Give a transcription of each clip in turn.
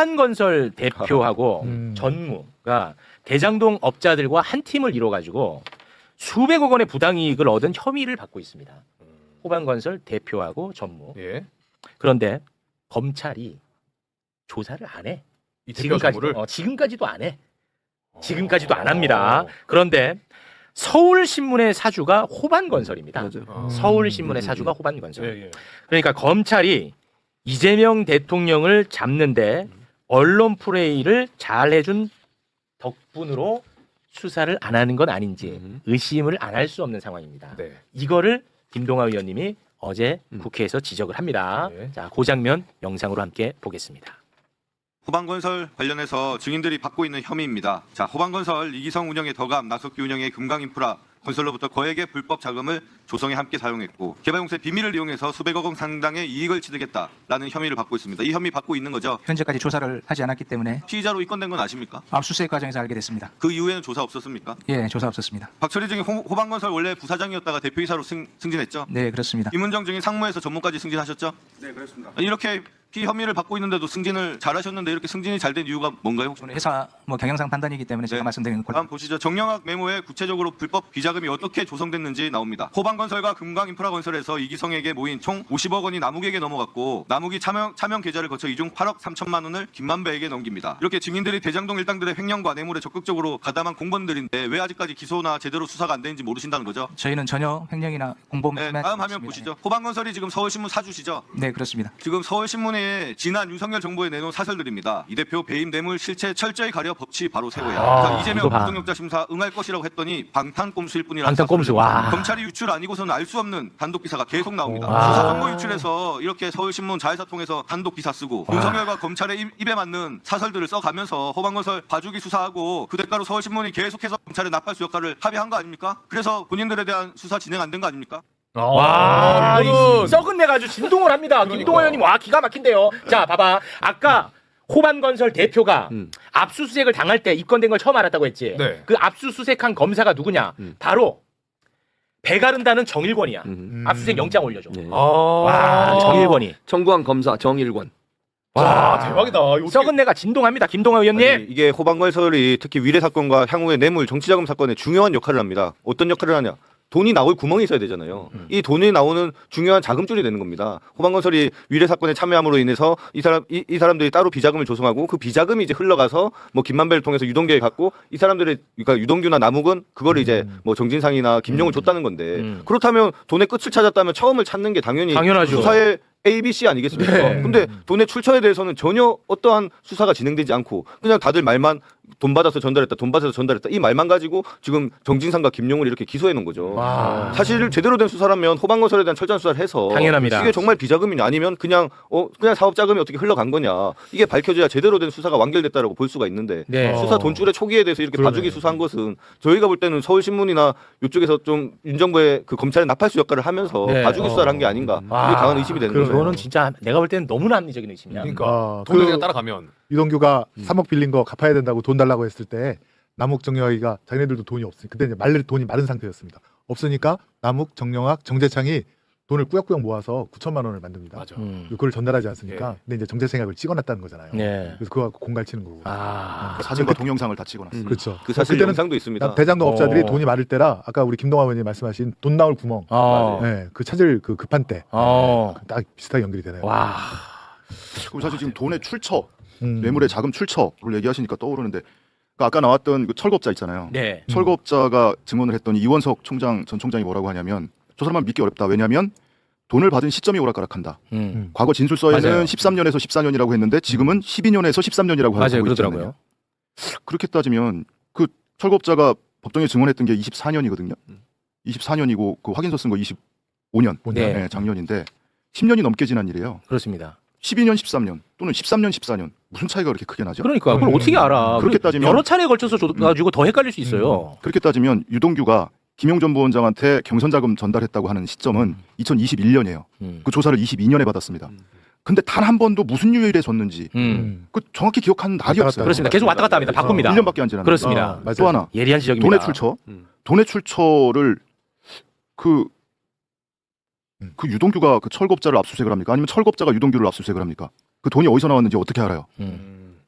호반건설 대표하고 전무가 대장동 업자들과 한 팀을 이뤄가지고 수백억 원의 부당이익을 얻은 혐의를 받고 있습니다. 호반건설 대표하고 전무. 예. 그런데 검찰이 조사를 안 해. 이 지금까지를 지금까지도 안 해. 지금까지도 안 합니다. 그런데 서울신문의 사주가 호반건설입니다. 서울신문의 사주가 호반건설. 예, 예. 그러니까 검찰이 이재명 대통령을 잡는데 언론 플레이를 잘 해준 덕분으로 수사를 안 하는 건 아닌지 의심을 안 할 수 없는 상황입니다. 네. 이거를 김동완 의원님이 어제 국회에서 지적을 합니다. 네. 자, 그 장면 영상으로 함께 보겠습니다. 호반건설 관련해서 증인들이 받고 있는 혐의입니다. 자, 호반건설 이기성 운영의 더감, 나석기 운영의 금강인프라 건설로부터 거액의 불법 자금을 조성에 함께 사용했고 개발공사의 비밀을 이용해서 수백억 원 상당의 이익을 취득했다라는 혐의를 받고 있습니다. 이 혐의 받고 있는 거죠. 현재까지 조사를 하지 않았기 때문에 피의자로 입건된 건 아십니까? 압수수색 과정에서 알게 됐습니다. 그 이후에는 조사 없었습니까? 예, 조사 없었습니다. 박철희 증인 호반건설 원래 부사장이었다가 대표이사로 승진했죠. 네, 그렇습니다. 김은정 증인 상무에서 전무까지 승진하셨죠? 네, 그렇습니다. 이렇게 피혐의를 받고 있는데도 승진을 잘하셨는데 이렇게 승진이 잘 된 이유가 뭔가요? 저는 회사 경영상 판단이기 때문에 제가 말씀드리는 건 다음 보시죠. 정영학 메모에 구체적으로 불법 비자금이 어떻게 조성됐는지 나옵니다. 호반건설과 금강인프라건설에서 이기성에게 모인 총 50억 원이 남욱에게 넘어갔고 남욱이 차명 계좌를 거쳐 이중 8억 3천만 원을 김만배에게 넘깁니다. 이렇게 증인들이 대장동 일당들의 횡령과 뇌물에 적극적으로 가담한 공범들인데 왜 아직까지 기소나 제대로 수사가 안 되는지 모르신다는 거죠? 저희는 전혀 횡령이나 공범 네, 다음 화면 보시죠. 호반건설이 지금 서울신문 사주시죠? 네, 그렇습니다. 지금 서울신문에 지난 윤석열 정부에 내놓은 사설들입니다. 이 대표 배임 뇌물 실체 철저히 가려 법치 바로 세워야. 자, 이재명 이거 봐. 부동력자 심사 응할 것이라고 했더니 방탄꼼수일 뿐이라. 방탄꼼수, 와. 검찰이 유출 아니고서는 알 수 없는 단독 기사가 계속 나옵니다. 와. 수사 정보 유출해서 이렇게 서울신문 자회사 통해서 단독 기사 쓰고 윤석열과 검찰의 입에 맞는 사설들을 써가면서 호반건설 봐주기 수사하고 그 대가로 서울신문이 계속해서 검찰의 나팔수 역할을 합의한 거 아닙니까? 그래서 본인들에 대한 수사 진행 안 된 거 아닙니까? 와, 이거는- 이 썩은 내가 아주 진동을 합니다. 김동완 의원님, 와, 기가 막힌데요. 자, 봐봐. 아까 호반건설 대표가 압수수색을 당할 때 입건된 걸 처음 알았다고 했지. 네. 그 압수수색한 검사가 누구냐? 바로 배가른다는 정일권이야. 압수수색 영장 올려줘. 네. 와, 정일권이. 청구한 검사 정일권. 와, 대박이다. 이거 썩은 내가 진동합니다. 김동완 의원님. 아니, 이게 호반건설이 특히 위례 사건과 향후의 뇌물 정치자금 사건에 중요한 역할을 합니다. 어떤 역할을 하냐? 돈이 나올 구멍이 있어야 되잖아요. 이 돈이 나오는 중요한 자금줄이 되는 겁니다. 호반건설이 위례 사건에 참여함으로 인해서 이 사람들이 따로 비자금을 조성하고 그 비자금이 이제 흘러가서 뭐 김만배를 통해서 유동규에 갔고 이 사람들의 그러니까 유동규나 남욱은 그거를 이제 뭐 정진상이나 김용을 줬다는 건데 그렇다면 돈의 끝을 찾았다면 처음을 찾는 게 당연히 당연하죠. 수사의 ABC 아니겠습니까? 네. 근데 돈의 출처에 대해서는 전혀 어떠한 수사가 진행되지 않고 그냥 다들 말만 돈 받아서 전달했다, 돈 받아서 전달했다 이 말만 가지고 지금 정진상과 김용을 이렇게 기소해 놓은 거죠. 와. 사실 제대로 된 수사라면 호반건설에 대한 철저한 수사를 해서 당연합니다. 이게 정말 비자금이냐 아니면 그냥 사업 자금이 어떻게 흘러간 거냐 이게 밝혀져야 제대로 된 수사가 완결됐다라고 볼 수가 있는데 네. 수사 돈줄의 초기에 대해서 이렇게 봐주기 수사한 것은 저희가 볼 때는 서울신문이나 이쪽에서 좀 윤정부의 그 검찰의 나팔수 역할을 하면서 네. 봐주기 수사를 한 게 아닌가 이게 와. 강한 의심이 되는 거죠. 그거는 진짜 내가 볼 때는 너무나 합리적인 의심이야. 그러니까 돈을 그냥 따라가면 유동규가 3억 빌린 거 갚아야 된다고 돈 달라고 했을 때 남욱 정영학이가 자기네들도 돈이 없으니까 그때 이제 돈이 마른 상태였습니다. 없으니까 남욱 정영학 정재창이 돈을 꾸역꾸역 모아서 9천만 원을 만듭니다. 맞아. 그걸 전달하지 않습니까? 예. 근데 이제 정재생약을 찍어놨다는 거잖아요. 네. 그래서 그거 갖고 공갈 치는 거고. 아. 사진과 동영상을 다 찍어놨어요. 그렇죠. 그 사실 그때는 영상도 있습니다. 대장동 업자들이 돈이 많을 때라 아까 우리 김동완 의원님 말씀하신 돈 나올 구멍, 네, 그 찾을 그 급한 때 딱 비슷하게 연결이 되네요. 와. 그리고 사실 지금 돈의 출처, 음. 뇌물의 자금 출처를 얘기하시니까 떠오르는데 그러니까 아까 나왔던 그 철거업자 있잖아요. 네. 철거업자가 증언을 했더니 이원석 전 총장이 뭐라고 하냐면 저 사람은 믿기 어렵다. 왜냐하면 돈을 받은 시점이 오락가락한다. 과거 진술서에는 맞아요. 13년에서 14년이라고 했는데 지금은 12년에서 13년이라고 맞아요. 하고 그러더라고요. 있잖아요. 그렇게 따지면 그 철거업자가 법정에 증언했던 게 24년이거든요. 24년이고 그 확인서 쓴 거 25년, 네. 네, 작년인데 10년이 넘게 지난 일이에요. 그렇습니다. 12년, 13년 또는 13년, 14년 무슨 차이가 그렇게 크게 나죠? 그러니까 그걸 어떻게 알아? 그렇게 따지면 여러 차례에 걸쳐서 줘가지고 더 헷갈릴 수 있어요. 그렇게 따지면 유동규가 김용 전 부원장한테 경선자금 전달했다고 하는 시점은 2021년이에요. 그 조사를 22년에 받았습니다. 근데 단 한 번도 무슨 요일에 줬는지 그 정확히 기억하는 날이 없어요. 그렇습니다. 계속 왔다 갔다 합니다. 바꿉니다. 1년밖에 안 지났는데. 그렇습니다. 맞아요. 또 하나 예리한 지적입니다. 돈의 출처를 그 유동규가 그 철거업자를 압수수색을 합니까? 아니면 철거업자가 유동규를 압수수색을 합니까? 그 돈이 어디서 나왔는지 어떻게 알아요?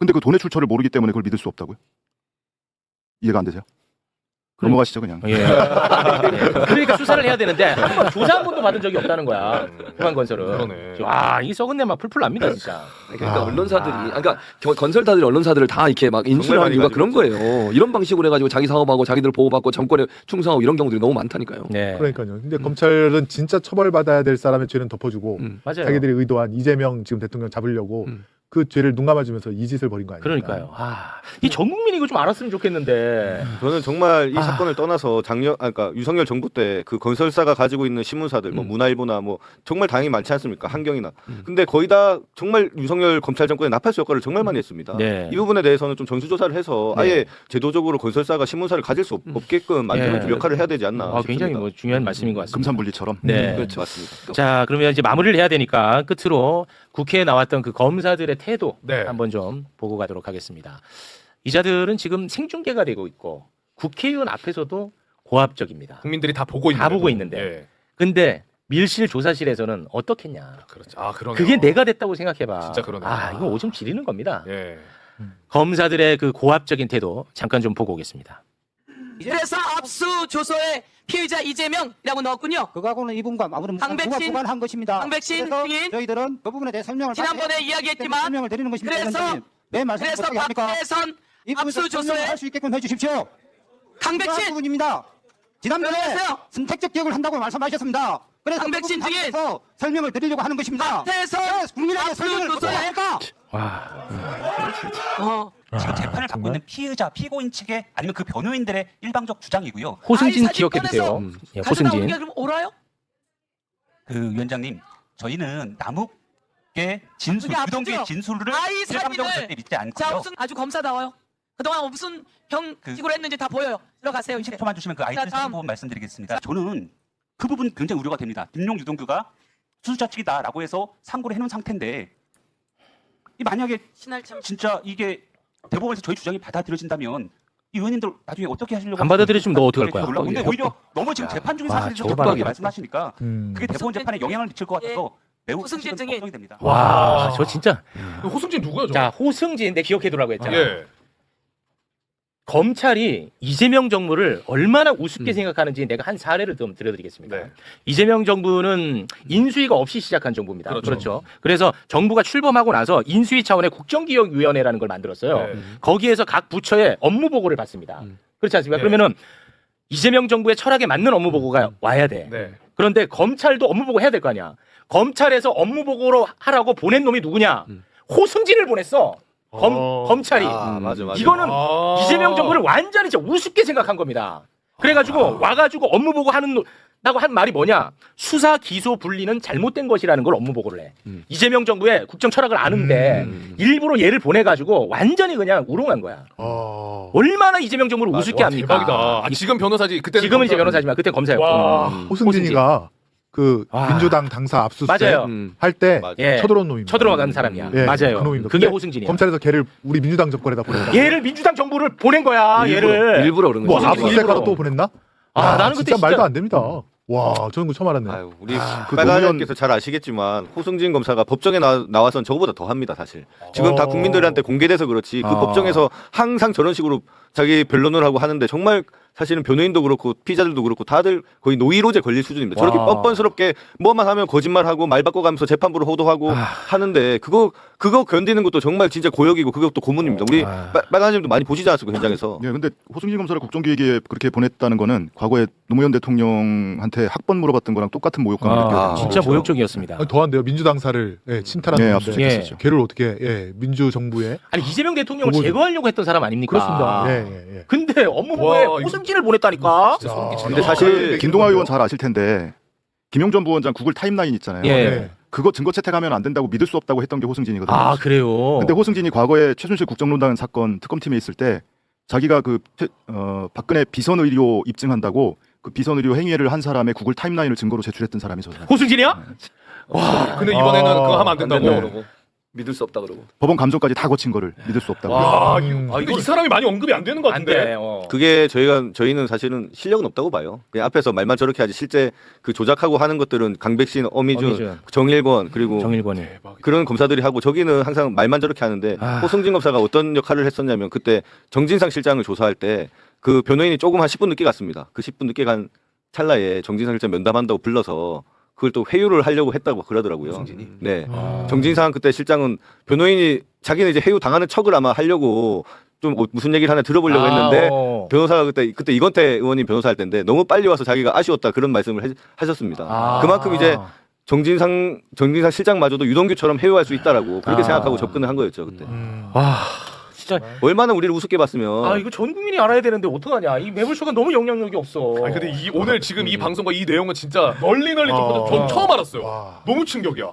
근데 그 돈의 출처를 모르기 때문에 그걸 믿을 수 없다고요? 이해가 안 되세요? 넘어가시죠 그냥. 예. 그러니까 수사를 해야 되는데 한번 조사 한 번도 받은 적이 없다는 거야. 후반건설은. 그러네. 와, 이 썩은 내막 풀풀 납니다 진짜. 그러니까 언론사들이, 그러니까 건설사들이 언론사들을 다 이렇게 막 인수하는 많이 이유가 그런 가지고 거예요. 이런 방식으로 해가지고 자기 사업하고 자기들 보호받고 정권에 충성하고 이런 경우들이 너무 많다니까요. 네. 그러니까요. 근데 검찰은 진짜 처벌받아야 될 사람의 죄는 덮어주고 맞아요. 자기들이 의도한 이재명 지금 대통령 잡으려고 그 죄를 눈 감아주면서 이 짓을 벌인 거 아니에요? 그러니까요. 아, 이 전 국민이 이거 좀 알았으면 좋겠는데. 저는 정말 이 사건을 떠나서 그러니까 윤석열 정부 때 그 건설사가 가지고 있는 신문사들, 뭐 문화일보나 뭐 정말 다행히 많지 않습니까? 한경이나. 근데 거의 다 정말 윤석열 검찰 정권의 나팔수 역할을 정말 많이 했습니다. 네. 이 부분에 대해서는 좀 전수조사를 해서 네. 아예 제도적으로 건설사가 신문사를 가질 수 없게끔 만드는 네. 좀 역할을 해야 되지 않나. 아, 굉장히 싶습니다. 뭐 중요한 말씀인 것 같습니다. 금산분리처럼. 네. 그렇죠. 맞습니다. 자, 그러면 이제 마무리를 해야 되니까 끝으로 국회에 나왔던 그 검사들의 태도 네. 한번 좀 보고 가도록 하겠습니다. 이자들은 지금 생중계가 되고 있고 국회의원 앞에서도 고압적입니다. 국민들이 다 보고 있는데. 다 보고 있는데. 근데 밀실 조사실에서는 어떻겠냐. 그렇죠. 아, 그러네요. 그게 내가 됐다고 생각해봐. 진짜 그러네요. 아, 이거 오줌 지리는 겁니다. 예. 검사들의 그 고압적인 태도 잠깐 좀 보고 오겠습니다. 그래서 압수조서에 피의자 이재명이라고 넣었군요. 그거하고는 이 부분과 아무런 강백신, 무관한 것입니다. 강백신 그래서 증인. 저희들은 그 부분에 대해 설명을 지난번에 받기 이야기했지만 설명을 드리는 것입니다. 그래서 위원장님. 왜 말씀 그래서 못하게 합니까? 박대선 이 부분에서 압수조서에 설명을 할 수 있게끔 해주십시오. 그 강백신 부분입니다. 지난번에 그러세요. 선택적 기억을 한다고 말씀하셨습니다. 그래서 강백신 그 부분 증인. 답변에서 설명을 드리려고 하는 것입니다. 박대선 그래서 국민에게 설명을 압수조서에- 못하게 할까? 와, 지금 재판을 받고 있는 피의자, 피고인 측의 아니면 그 변호인들의 일방적 주장이고요. 호승진 사진 기억해 두세요. 꺼내서 예, 가져다 호승진. 오는 게 그럼 옳아요? 그 위원장님, 저희는 남욱의 진술, 그게 유동규의 아프죠? 진술을 아이 일방적으로 사진을 절대 믿지 자 않고요. 무슨 아주 검사다워요. 그동안 무슨 형식으로 했는지 다 보여요. 들어가세요 이제. 10초만 주시면 그 아이템 다음. 부분 말씀드리겠습니다. 저는 그 부분 굉장히 우려가 됩니다. 김용 유동규가 수수자 측이다라고 해서 상고를 해놓은 상태인데 이 만약에 신할참 진짜 이게 대법원에서 저희 주장이 받아들여진다면 이 의원님들 나중에 어떻게 하시려고 안 받아들여지면 너 어떡할 거야? 근데 오히려 너무 지금 재판 중인 와, 사실을 저거 적극하게 봐라. 말씀하시니까 그게 대법원 재판에 영향을 미칠 것 같아서 매우 호승진 사실은 증인. 걱정이 됩니다. 와, 저 진짜. 호승진 누구야, 저? 자, 호승진 내 기억해 두라고 했잖아. 예. 검찰이 이재명 정부를 얼마나 우습게 생각하는지 내가 한 사례를 좀 들려드리겠습니다. 네. 이재명 정부는 인수위가 없이 시작한 정부입니다. 그렇죠. 그래서 정부가 출범하고 나서 인수위 차원의 국정기획위원회라는 걸 만들었어요. 네. 거기에서 각 부처의 업무 보고를 받습니다. 그렇지 않습니까? 네. 그러면은 이재명 정부의 철학에 맞는 업무 보고가 와야 돼. 네. 그런데 검찰도 업무 보고 해야 될 거 아니야. 검찰에서 업무 보고로 하라고 보낸 놈이 누구냐? 호승진을 보냈어. 검찰이. 아, 맞아. 이거는 아. 이재명 정부를 완전히 진짜 우습게 생각한 겁니다. 그래가지고 와가지고 업무 보고 라고 한 말이 뭐냐? 수사 기소 분리는 잘못된 것이라는 걸 업무 보고를 해. 이재명 정부의 국정 철학을 아는데 일부러 얘를 보내가지고 완전히 그냥 우롱한 거야. 얼마나 이재명 정부를 우습게 와, 합니까? 대박이다. 아, 지금 변호사지. 그때 지금은 이제 변호사지만 그때 검사였고. 와. 호승진이가 그 와. 민주당 당사 압수수색 맞아요. 할 때 맞아요. 예. 쳐들어온 놈입니다. 쳐들어간 사람이야. 예, 맞아요. 그 놈입니다. 그게 근데 호승진이야. 검찰에서 걔를 우리 민주당 정권에다 보냈다. 얘를 민주당 정부를 보낸 거야. 얘를. 일부러 그런 뭐 거죠. 압수수색하러 일부러. 또 보냈나? 아, 나는 그때 진짜 말도 진짜- 안 됩니다. 와, 저는 그거 처음 알았네. 아유, 우리 그 빨간님께서 잘 아시겠지만 호승진 검사가 법정에 나와서는 저거보다 더 합니다, 사실. 지금 다 국민들한테 공개돼서 그렇지 그 법정에서 항상 저런 식으로 자기 변론을 하고 하는데 정말 사실은 변호인도 그렇고 피의자들도 그렇고 다들 거의 노이로제 걸릴 수준입니다. 저렇게 와. 뻔뻔스럽게 뭐만 하면 거짓말하고 말 바꿔가면서 재판부를 호도하고 하는데 그거 견디는 것도 정말 진짜 고역이고 그것도 고문입니다. 우리 빨간님도 많이 보시지 않았습니까, 현장에서. 예, 근데 호승진 검사를 국정기획에 그렇게 보냈다는 거는 과거에 노무현 대통령한테 학번 물어봤던 거랑 똑같은 모욕감을 느껴요. 진짜 모욕적이었습니다. 아니, 더한데요. 민주당사를 침탈한 네, 놈인데 압수수색했었죠. 걔를 어떻게 민주정부에 아니 이재명 대통령을 보고- 제거하려고 했던 사람 아닙니까? 그렇습니다. 예. 근데 업무 보고에 와, 이거- 호승진을 보냈다니까. 진짜 소름 끼친다. 근데 사실 김동화 의원 잘 아실 텐데 김용전 부원장 구글 타임라인 있잖아요. 예. 그거 증거 채택하면 안 된다고 믿을 수 없다고 했던 게 호승진이거든요. 아 그래요. 근데 호승진이 과거에 최순실 국정농단 사건 특검팀에 있을 때 자기가 박근혜 비선 의료 입증한다고 그 비선 의료 행위를 한 사람의 구글 타임라인을 증거로 제출했던 사람이 저 사람. 호승진이야? 근데 이번에는 그거 하면 안 된다고. 네. 그러고. 믿을 수 없다 그러고. 법원 감정까지 다 거친 거를 믿을 수 없다고. 와, 아, 이거 이 사람이 많이 언급이 안 되는 것 안 같은데. 돼. 그게 저희는 사실은 실력은 없다고 봐요. 그냥 앞에서 말만 저렇게 하지 실제 그 조작하고 하는 것들은 강백신, 어미준, 정일권 그리고 정일권이 그런 검사들이 하고 저기는 항상 말만 저렇게 하는데 호승진 검사가 어떤 역할을 했었냐면 그때 정진상 실장을 조사할 때 그 변호인이 조금 한 10분 늦게 갔습니다. 그 10분 늦게 간 찰나에 정진상 실장 면담한다고 불러서 그걸 또 회유를 하려고 했다고 그러더라고요. 호승진이? 네. 정진상 그때 실장은 변호인이 자기는 이제 회유 당하는 척을 아마 하려고 좀 무슨 얘기를 하나 들어보려고 했는데 변호사가 그때 이건태 의원님 변호사 할 때인데 너무 빨리 와서 자기가 아쉬웠다 그런 말씀을 하셨습니다. 그만큼 이제 정진상 실장마저도 유동규처럼 회유할 수 있다라고 그렇게 생각하고 접근을 한 거였죠 그때. 와 진짜 얼마나 우리를 우습게 봤으면. 이거 전 국민이 알아야 되는데 어떡하냐. 이 매불쇼가 너무 영향력이 없어. 아니 근데 오늘 지금 이 방송과 이 내용은 진짜 널리 좀 퍼져. 전 처음 알았어요. 너무 충격이야.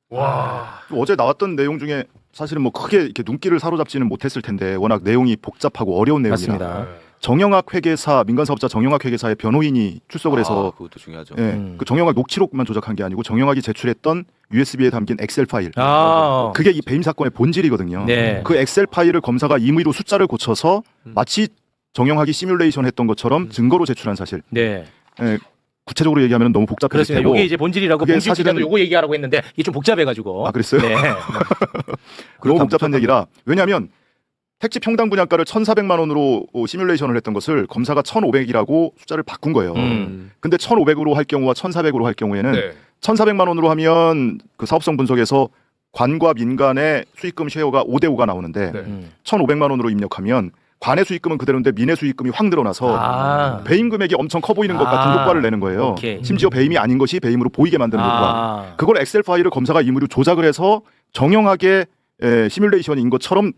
와. 어제 나왔던 내용 중에 사실은 뭐 크게 이렇게 눈길을 사로잡지는 못했을 텐데 워낙 내용이 복잡하고 어려운 내용이라. 맞습니다. 정영학 회계사 민간사업자 정영학 회계사의 변호인이 출석을 해서 그것도 중요하죠. 예, 그 정영학 녹취록만 조작한 게 아니고 정영학이 제출했던 USB에 담긴 엑셀 파일. 그게 이 배임 사건의 본질이거든요. 네. 그 엑셀 파일을 검사가 임의로 숫자를 고쳐서 마치 정영학이 시뮬레이션 했던 것처럼 증거로 제출한 사실. 네. 예, 구체적으로 얘기하면 너무 복잡해질 그렇습니다. 테고. 이게 이제 본질이라고 그게 봉지 사실은 기자도 요거 얘기하라고 했는데 이게 좀 복잡해가지고. 아 그랬어요? 네. 너무 복잡한 얘기라. 왜냐하면 택지 평당 분양가를 1,400만 원으로 시뮬레이션을 했던 것을 검사가 1,500이라고 숫자를 바꾼 거예요. 근데 1,500으로 할 경우와 1,400으로 할 경우에는 1,400만 원으로 하면 그 사업성 분석에서 관과 민간의 수익금 쉐어가 5대5가 나오는데 1,500만 원으로 입력하면 관의 수익금은 그대로인데 민의 수익금이 확 늘어나서 배임 금액이 엄청 커 보이는 것 같은 효과를 내는 거예요. 심지어 배임이 아닌 것이 배임으로 보이게 만드는 효과. 그걸 엑셀 파일을 검사가 임의로 조작을 해서 정형하게 시뮬레이션인 것처럼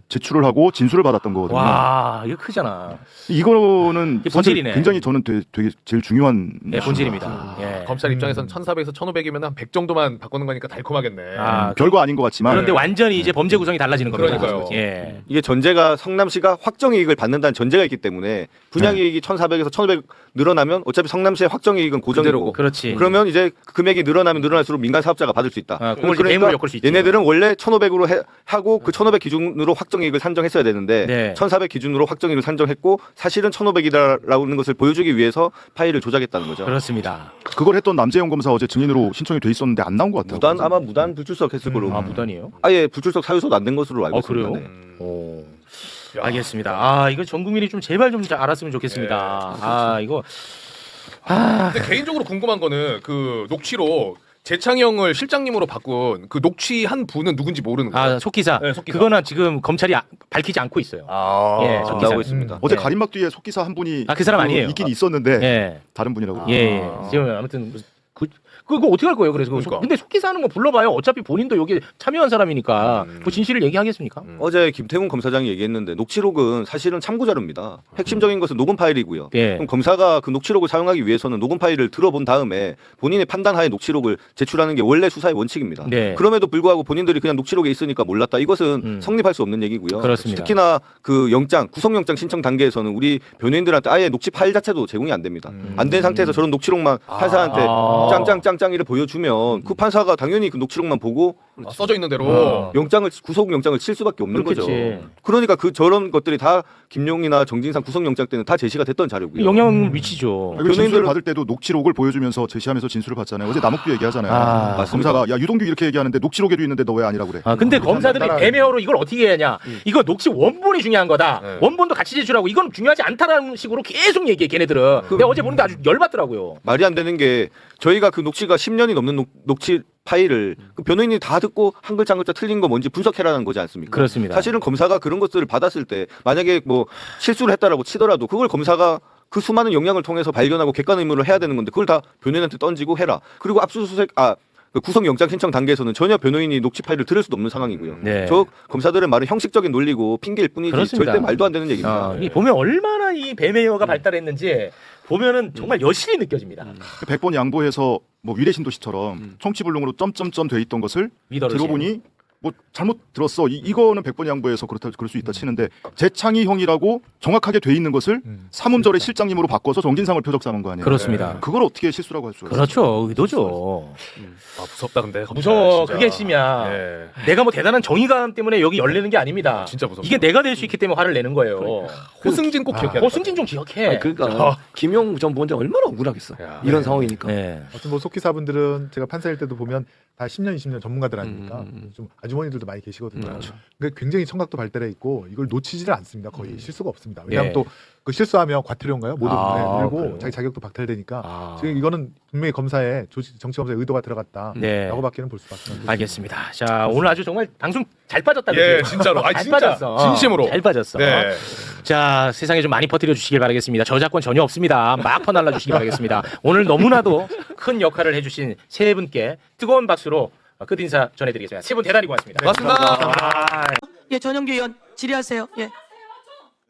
제출을 하고 진술을 받았던 거거든요. 와, 이거 크잖아. 이거는 사실 본질이네. 굉장히 저는 되게 제일 중요한 본질입니다. 예. 검찰 입장에서는 1,400에서 1,500이면 한 100 정도만 바꾸는 거니까 달콤하겠네. 별거 아닌 것 같지만. 그런데 완전히 이제 범죄 구성이 달라지는 겁니다. 그러니까요. 예. 이게 전제가 성남시가 확정이익을 받는다는 전제가 있기 때문에 분양이익이 1,400에서 1,500 늘어나면 어차피 성남시의 확정이익은 고정이고. 그렇지. 그러면 이제 그 금액이 늘어나면 늘어날수록 민간 사업자가 받을 수 있다. 그걸 이제 배임으로 엮을 수 있지. 얘네들은 원래 1,500으로 하고 그 1,500 기준으로 확정이익을 산정했어야 되는데 1,400 기준으로 확정이익을 산정했고 사실은 1,500이다라는 것을 보여주기 위해서 파일을 조작했다는 거죠. 그렇습니다. 그걸 했던 남재영 검사 어제 증인으로 신청이 돼 있었는데 안 나온 것 같아요. 아마 무단 불출석 했을 거로. 무단이에요? 아예 불출석 사유서도 안 된 것으로 알고 있습니다. 그래요? 오. 알겠습니다. 이거 전 국민이 좀 제발 좀 알았으면 좋겠습니다. 이거. 근데 개인적으로 궁금한 거는 그 녹취록 재창형을 실장님으로 바꾼 그 녹취한 분은 누군지 모르는 거예요. 속기사. 네, 속기사. 그거는 지금 검찰이 밝히지 않고 있어요. 예, 나오고 있습니다. 어제 가림막 뒤에 속기사 한 분이 그 사람 아니에요. 있긴 있었는데 다른 분이라고. 지금 아무튼 그거 어떻게 할 거예요? 그래서 그러니까. 근데 속기사 하는 거 불러봐요. 어차피 본인도 여기 참여한 사람이니까 그 진실을 얘기하겠습니까? 어제 김태훈 검사장이 얘기했는데 녹취록은 사실은 참고 자료입니다. 핵심적인 것은 녹음 파일이고요. 그럼 검사가 그 녹취록을 사용하기 위해서는 녹음 파일을 들어본 다음에 본인의 판단하에 녹취록을 제출하는 게 원래 수사의 원칙입니다. 그럼에도 불구하고 본인들이 그냥 녹취록에 있으니까 몰랐다. 이것은 성립할 수 없는 얘기고요. 그렇습니다. 특히나 그 구속영장 신청 단계에서는 우리 변호인들한테 아예 녹취 파일 자체도 제공이 안 됩니다. 안 된 상태에서 저런 녹취록만 판사한테 짱짱짱짱이를 보여주면 그 판사가 당연히 그 녹취록만 보고 써져 있는 대로 구속영장을 칠 수밖에 없는 거죠. 그러니까 저런 것들이 다 김용이나 정진상 구속영장 때는 다 제시가 됐던 자료고요. 영향을 미치죠. 진술을 받을 때도 녹취록을 보여주면서 제시하면서 진술을 받잖아요. 어제 남욱도 얘기하잖아요. 검사가 야 유동규 이렇게 얘기하는데 녹취록에도 있는데 너 왜 아니라고 그래? 근데 검사들이 애매어로 이걸 어떻게 해야 하냐? 이거 녹취 원본이 중요한 거다. 원본도 같이 제출하고 이건 중요하지 않다라는 식으로 계속 얘기해. 걔네들은. 내가 어제 보는데 아주 열받더라고요. 말이 안 되는 게 저희가 그 녹취가 10년이 넘는 녹취 파일을 그 변호인이 다 듣고 한 글자 한 글자 틀린 거 뭔지 분석해라는 거지 않습니까? 그렇습니다. 사실은 검사가 그런 것들을 받았을 때 만약에 뭐 실수를 했다라고 치더라도 그걸 검사가 그 수많은 영향을 통해서 발견하고 객관 의무를 해야 되는 건데 그걸 다 변호인한테 던지고 해라. 그리고 압수수색 그 구속영장 신청 단계에서는 전혀 변호인이 녹취 파일을 들을 수도 없는 상황이고요. 저 검사들의 말은 형식적인 논리고 핑계일 뿐이지 그렇습니다. 절대 말도 안 되는 얘기입니다. 보면 얼마나 이 배매여가 발달했는지 보면은 정말 여실히 느껴집니다. 100번 양보해서 뭐 위례신도 씨처럼 청취불능으로 점점점 돼 있던 것을 들어보니 뭐 잘못 들었어. 이거는 100번 양보해서 그렇다 그럴 수 있다 치는데 재창이 형이라고 정확하게 돼 있는 것을 삼음절의 실장님으로 바꿔서 정진상을 표적 삼은 거 아니에요? 그렇습니다. 그걸 어떻게 실수라고 할 수가 있어요? 그렇죠. 의도죠. 아 무섭다 근데. 무서워. 진짜. 그게 핵심이야. 예. 내가 뭐 대단한 정의감 때문에 여기 열리는 게 아닙니다. 진짜 무섭다. 이게 내가 될 수 있기 때문에 화를 내는 거예요. 호승진 꼭 기억해야 돼. 호승진 좀 기억해. 아니, 그러니까 김용 전 부원장 얼마나 억울하겠어. 야, 이런 상황이니까. 네. 어떤 뭐 속기사분들은 제가 판사일 때도 보면 다 10년, 20년 전문가들 아닙니까? 좀 아주머니들도 많이 계시거든요. 그렇죠. 그러니까 굉장히 청각도 발달해 있고 이걸 놓치지를 않습니다. 거의 실수가 없습니다. 왜냐하면 예. 또 그 실수하면 과태료인가요? 모두 그래요? 물고 자기 자격도 박탈되니까 지금 이거는 분명히 검사의 정치 검사의 의도가 들어갔다라고밖에는 네. 볼 수밖에 없습니다. 알겠습니다. 자 오늘 아주 정말 방송 잘 빠졌다. 예, 그치? 진짜로. 아, 잘 진짜. 빠졌어. 진심으로. 잘 빠졌어. 네. 자 세상에 좀 많이 퍼뜨려 주시길 바라겠습니다. 저작권 전혀 없습니다. 막 퍼날라 주시기 바라겠습니다. 오늘 너무나도 큰 역할을 해주신 세 분께 뜨거운 박수로 끝 인사 전해드리겠습니다. 세 분 대단히 고맙습니다. 고맙습니다. 예, 전영규 의원 질의하세요. 예.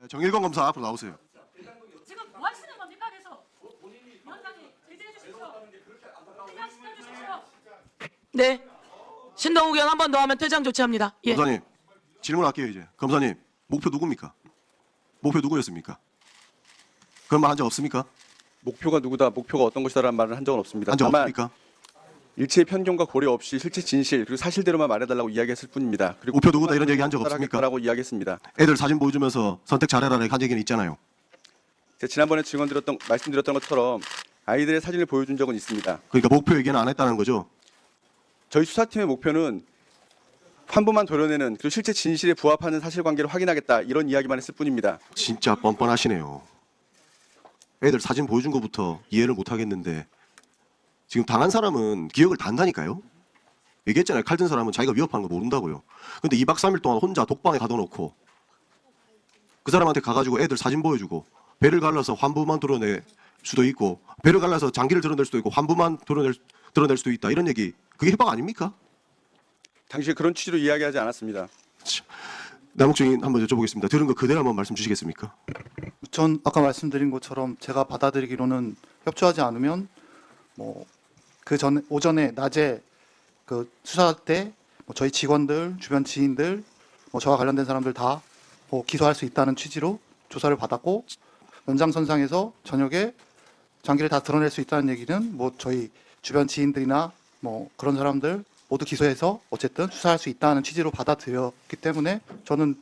정일건 검사 앞으로 나오세요. 지금 뭐 하시는 겁니까? 그래서 위원장님 제재해 주십시오. 퇴장시켜 주십시오. 네. 신동욱 의원 한 번 더 하면 퇴장 조치합니다. 예. 검사님 질문할게요 이제. 검사님 목표 누굽니까? 목표 누구였습니까? 그런 말 한 적 없습니까? 목표가 누구다, 목표가 어떤 것이다라는 말을 한 적은 없습니다. 한 적 다만 없습니까? 일체의 편견과 고려 없이 실제 진실 그리고 사실대로만 말해달라고 이야기했을 뿐입니다. 그리고 목표 누구다 이런 얘기 한 적 없습니까? 라고 이야기했습니다. 애들 사진 보여주면서 선택 잘해라 한 얘기는 있잖아요. 제가 지난번에 말씀드렸던 것처럼 아이들의 사진을 보여준 적은 있습니다. 그러니까 목표 얘기는 안 했다는 거죠. 저희 수사팀의 목표는 환부만 도려내는 그리고 실제 진실에 부합하는 사실관계를 확인하겠다 이런 이야기만 했을 뿐입니다. 진짜 뻔뻔하시네요. 애들 사진 보여준 것부터 이해를 못 하겠는데 지금 당한 사람은 기억을 다 한다니까요. 얘기했잖아요. 칼 든 사람은 자기가 위협하는 거 모른다고요. 근데 2박 3일 동안 혼자 독방에 가둬놓고 그 사람한테 가가지고 애들 사진 보여주고 배를 갈라서 환부만 드러낼 수도 있고 배를 갈라서 장기를 드러낼 수도 있고 환부만 드러낼 수도 있다. 이런 얘기 그게 협박 아닙니까? 당시 그런 취지로 이야기하지 않았습니다. 남욱 증인 한번 여쭤보겠습니다. 들은 거 그대로 한번 말씀 주시겠습니까? 전 아까 말씀드린 것처럼 제가 받아들이기로는 협조하지 않으면 뭐 그 전 오전에 낮에 그 수사 때 뭐 저희 직원들 주변 지인들 뭐 저와 관련된 사람들 다 뭐 기소할 수 있다는 취지로 조사를 받았고 연장선상에서 저녁에 장기를 다 드러낼 수 있다는 얘기는 뭐 저희 주변 지인들이나 뭐 그런 사람들 모두 기소해서 어쨌든 수사할 수 있다는 취지로 받아들였기 때문에 저는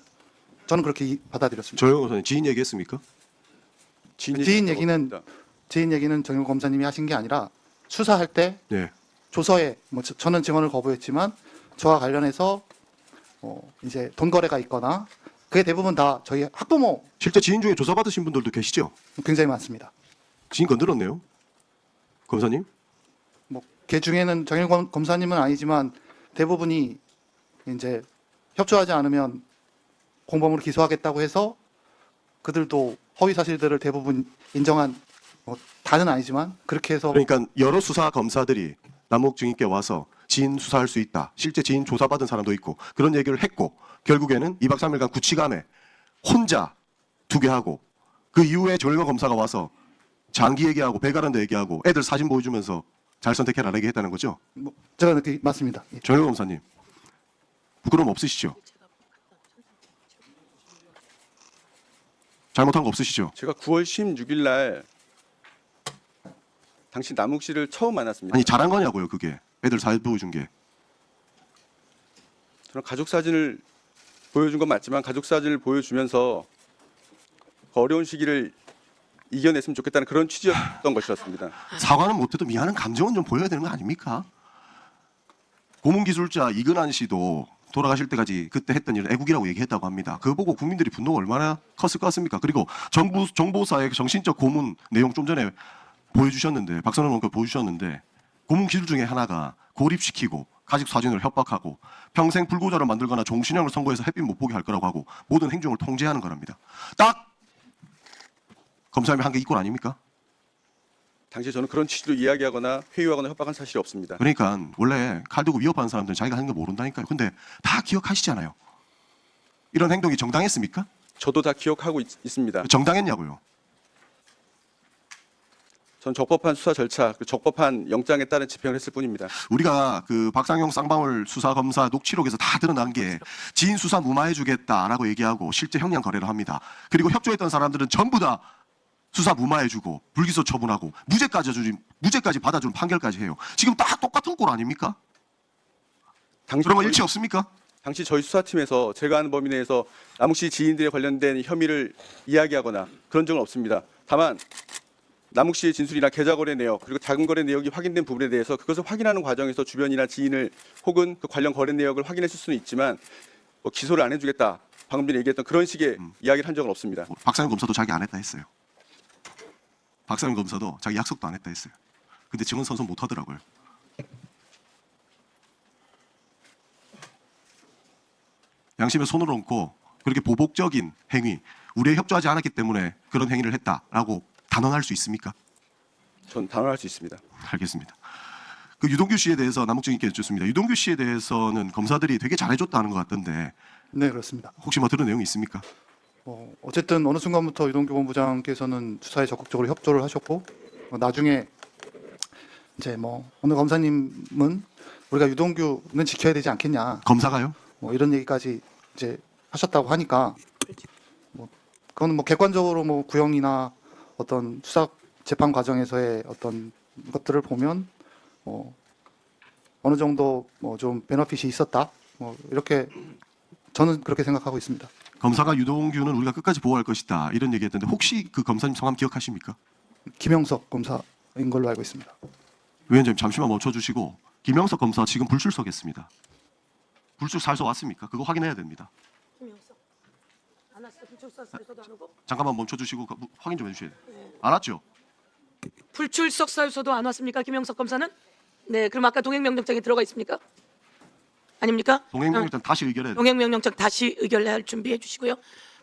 그렇게 받아들였습니다. 조영 검사님 지인 얘기했습니까? 지인 얘기는 정일 검사님이 하신 게 아니라 수사할 때 네. 조서에 뭐 저는 증언을 거부했지만 저와 관련해서 이제 돈 거래가 있거나 그게 대부분 다 저희 학부모 실제 지인 중에 조사받으신 분들도 계시죠? 굉장히 많습니다. 지인 건드렸네요. 검사님? 뭐 그 중에는 정일 검사님은 아니지만 대부분이 이제 협조하지 않으면 공범으로 기소하겠다고 해서 그들도 허위 사실들을 대부분 인정한 뭐 다는 아니지만 그렇게 해서 그러니까 여러 수사 검사들이 남욱 증인께 와서 지인 수사할 수 있다. 실제 지인 조사받은 사람도 있고 그런 얘기를 했고 결국에는 2박 3일간 구치감에 혼자 두게 하고 그 이후에 조일관 검사가 와서 장기 얘기하고 배가란다 얘기하고 애들 사진 보여주면서 잘 선택해라 얘기했다는 거죠? 뭐 제가 그렇게 맞습니다. 예. 조일관 검사님 부끄러움 없으시죠? 잘못한 거 없으시죠? 제가 9월 16일 날 당시 남욱 씨를 처음 만났습니다. 아니 잘한 거냐고요 그게 애들 사진 보여준 게. 저는 가족 사진을 보여준 건 맞지만 가족 사진을 보여주면서 그 어려운 시기를 이겨냈으면 좋겠다는 그런 취지였던 것이었습니다. 사과는 못해도 미안한 감정은 좀 보여야 되는 거 아닙니까? 고문기술자 이근한 씨도 돌아가실 때까지 그때 했던 일을 애국이라고 얘기했다고 합니다. 그거 보고 국민들이 분노가 얼마나 컸을 것 같습니까? 그리고 정보사의 정신적 고문 내용 좀 전에 보여주셨는데 박선원 의원께 보여주셨는데 고문 기술 중에 하나가 고립시키고 가족 사진을 협박하고 평생 불구자를 만들거나 종신형을 선고해서 햇빛 못 보게 할 거라고 하고 모든 행정을 통제하는 거랍니다. 딱 검사님이 한 게 이꼴 아닙니까? 당시 저는 그런 취지로 이야기하거나 회유하거나 협박한 사실이 없습니다. 그러니까 원래 칼 들고 위협하는 사람들은 자기가 하는 거 모른다니까요. 근데 다 기억하시잖아요. 이런 행동이 정당했습니까? 저도 다 기억하고 있습니다. 정당했냐고요. 전 적법한 수사 절차, 그 적법한 영장에 따른 집행을 했을 뿐입니다. 우리가 그 박상용 쌍방울 수사검사 녹취록에서 다 드러난 게 지인 수사 무마해주겠다라고 얘기하고 실제 형량 거래를 합니다. 그리고 협조했던 사람들은 전부 다 수사 무마해주고 불기소 처분하고 무죄까지 받아주는 판결까지 해요. 지금 다 똑같은 꼴 아닙니까? 그런 거 일치 없습니까? 당시 저희 수사팀에서 제가 아는 범위 내에서 남욱 씨 지인들에 관련된 혐의를 이야기하거나 그런 적은 없습니다. 다만 남욱 씨의 진술이나 계좌 거래 내역 그리고 자금 거래 내역이 확인된 부분에 대해서 그것을 확인하는 과정에서 주변이나 지인을 혹은 그 관련 거래 내역을 확인했을 수는 있지만 뭐 기소를 안 해주겠다 방금 전에 얘기했던 그런 식의 이야기를 한 적은 없습니다. 박상용 검사도 자기 안 했다 했어요. 박상용 검사도 자기 약속도 안 했다 했어요. 근데 증언 선서 못 하더라고요. 양심에 손을 얹고 그렇게 보복적인 행위, 우리에 협조하지 않았기 때문에 그런 행위를 했다라고 단언할 수 있습니까? 전 단언할 수 있습니다. 알겠습니다. 그 유동규 씨에 대해서 남욱 증인께 여쭙습니다. 유동규 씨에 대해서는 검사들이 되게 잘해줬다는 것 같던데. 네, 그렇습니다. 혹시 뭐 들은 내용이 있습니까? 어쨌든 어느 순간부터 유동규 본부장께서는 수사에 적극적으로 협조를 하셨고 나중에 이제 뭐 어느 검사님은 우리가 유동규는 지켜야 되지 않겠냐. 검사가요? 뭐 이런 얘기까지 이제 하셨다고 하니까 뭐 그거는 뭐 객관적으로 뭐 구형이나 어떤 수사 재판 과정에서의 어떤 것들을 보면 어느 정도 뭐 좀 베너핏이 있었다. 뭐 이렇게 저는 그렇게 생각하고 있습니다. 검사가 유동규는 우리가 끝까지 보호할 것이다 이런 얘기했던데 혹시 그 검사님 성함 기억하십니까? 김영석 검사인 걸로 알고 있습니다. 위원장님 잠시만 멈춰주시고 김영석 검사 지금 불출석했습니다. 불출석 사유서 왔습니까? 그거 확인해야 됩니다. 김영석 안 왔어. 불출석 사유서도 안 오고. 잠깐만 멈춰주시고 확인 좀 해주셔야 돼요. 안 왔죠? 불출석 사유서도 안 왔습니까? 김영석 검사는? 네. 그럼 아까 동행명령장에 들어가 있습니까? 아닙니까? 동행명령장 다시 의결해야 돼요. 동행명령장 다시 의결할 준비해 주시고요.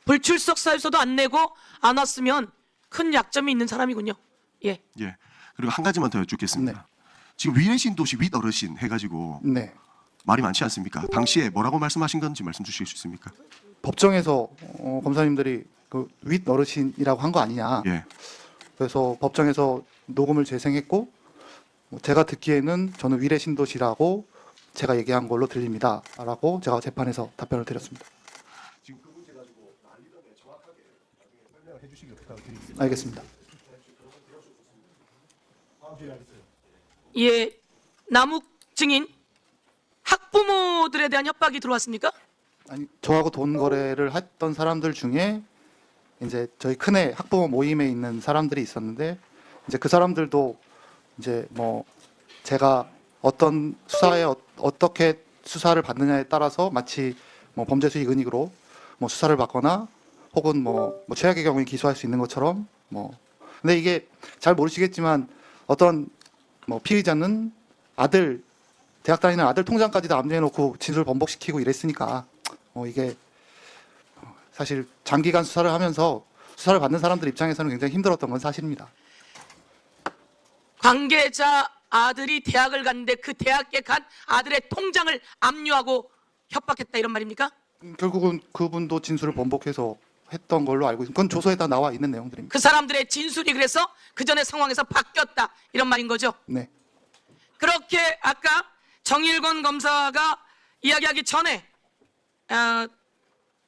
불출석 사유서도 안 내고 안 왔으면 큰 약점이 있는 사람이군요. 예. 예. 그리고 한 가지만 더 여쭙겠습니다. 네. 지금 위례신 도시 윗 어르신 해가지고 네. 말이 많지 않습니까? 당시에 뭐라고 말씀하신 건지 말씀 주실 수 있습니까? 법정에서 검사님들이 그 윗 어르신이라고 한 거 아니냐. 예. 그래서 법정에서 녹음을 재생했고 제가 듣기에는 저는 위례 신도시라고 제가 얘기한 걸로 들립니다라고 제가 재판에서 답변을 드렸습니다. 지금 그 문제 가지고 난리던데 정확하게 나중에 설명을 해주시기 부탁드리겠습니다. 알겠습니다. 예. 남욱 증인 학부모들에 대한 협박이 들어왔습니까? 아니 저하고 돈 거래를 했던 사람들 중에 이제 저희 큰애 학부모 모임에 있는 사람들이 있었는데 이제 그 사람들도 이제 뭐 제가 어떤 수사에 어떻게 수사를 받느냐에 따라서 마치 뭐 범죄 수익 은닉으로 뭐 수사를 받거나 혹은 뭐 최악의 경우에 기소할 수 있는 것처럼 뭐 근데 이게 잘 모르시겠지만 어떤 뭐 피의자는 아들 대학 다니는 아들 통장까지도 압류해놓고 진술 번복시키고 이랬으니까 이게 사실 장기간 수사를 하면서 수사를 받는 사람들 입장에서는 굉장히 힘들었던 건 사실입니다. 관계자 아들이 대학을 갔는데 그 대학에 간 아들의 통장을 압류하고 협박했다 이런 말입니까? 결국은 그분도 진술을 번복해서 했던 걸로 알고 있습니다. 그건 조서에 다 나와 있는 내용들입니다. 그 사람들의 진술이 그래서 그 전의 상황에서 바뀌었다 이런 말인 거죠? 네. 그렇게 아까 정일권 검사가 이야기하기 전에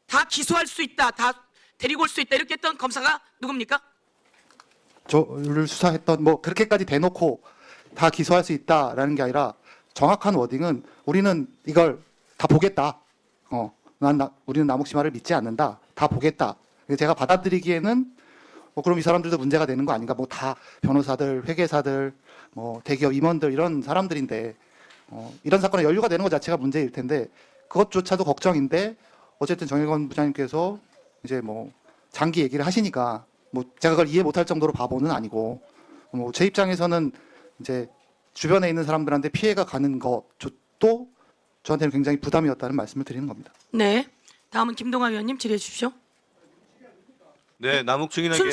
다 기소할 수 있다, 다 데리고 올 수 있다 이렇게 했던 검사가 누굽니까? 저를 수사했던 뭐 그렇게까지 대놓고 다 기소할 수 있다라는 게 아니라 정확한 워딩은 우리는 이걸 다 보겠다. 우리는 남욱 씨 말을 믿지 않는다. 다 보겠다. 제가 받아들이기에는 그럼 이 사람들도 문제가 되는 거 아닌가? 뭐 다 변호사들, 회계사들, 뭐 대기업 임원들 이런 사람들인데 이런 사건에 연루가 되는 것 자체가 문제일 텐데 그것조차도 걱정인데 어쨌든 정일권 부장님께서 이제 뭐 장기 얘기를 하시니까 뭐 제가 그걸 이해 못할 정도로 바보는 아니고 뭐 제 입장에서는 이제 주변에 있는 사람들한테 피해가 가는 것도 저한테는 굉장히 부담이었다는 말씀을 드리는 겁니다. 네. 다음은 김동완 의원님 질의해 주십시오. 네, 남욱 증인에게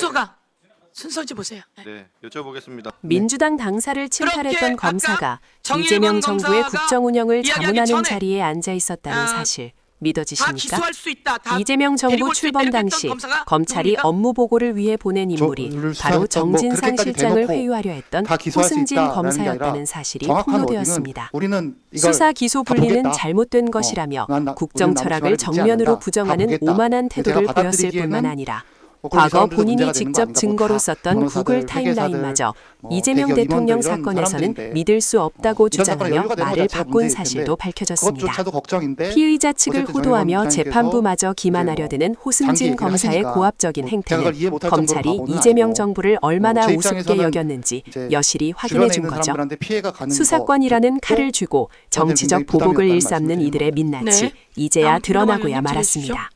순서지 보세요. 네, 여쭤보겠습니다. 민주당 당사를 침탈했던 그렇게 검사가 정일권 이재명 정부의 검사가 국정 운영을 이야기하기 자문하는 전에 자리에 앉아 있었다는 사실 믿어지십니까? 기소할 수 있다. 다 이재명 정부 데리고 올 수 출범 있다 당시 이랬던 검사가 검찰이 누굽니까? 업무 보고를 위해 보낸 인물이 바로 정진상 그렇게까지 실장을 대놓고 회유하려 했던 다 기소할 수 호승진 있다라는 게 검사였다는 아니라 사실이 정확한 폭로되었습니다. 어디는 우리는 이걸 수사 기소 다 분리는 보겠다. 잘못된 것이라며 우리는 국정 남욱 철학을 믿지 정면으로 않는다. 부정하는 다 보겠다. 오만한 태도를 제가 보였을 받아들이기에는 뿐만 아니라 그럼 이 과거 사람들도 본인이 문제가 되는 거 직접 아닌가? 증거로 다 썼던 변호사들, 구글 회계사들, 타임라인마저 뭐 이재명 대기업 대통령 임원들 이런 사건에서는 사람들인데 믿을 수 없다고 이런 사건에 주장하며 연루가 되는 것 말을 자체가 바꾼 문제일 사실도 텐데 밝혀졌습니다. 그것조차도 걱정인데 피의자 측을 어쨌든 호도하며 정의원 재판부마저 기만하려 이제 드는 호승진 장기 검사의 얘기를 고압적인 하시니까 제가 행태는 그걸 이해 못할 정도로 검찰이 바보는 이재명 아니고 정부를 얼마나 제 우습게 입장에서는 여겼는지 이제 여실히 확인해 주변에 준 있는 거죠. 사람들한테 피해가 가는 수사권이라는 거 칼을 쥐고 정치적 굉장히 부담이었다는 보복을 일삼는 말씀을 이들의 민낯이 네. 이제야 다음 드러나고야 의원님 말았습니다.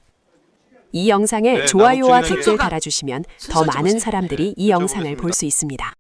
이 영상에 네, 좋아요와 남욱 댓글 주인에게 달아주시면 더 순서 많은 찍으세요. 사람들이 이 영상을 볼 수 있습니다.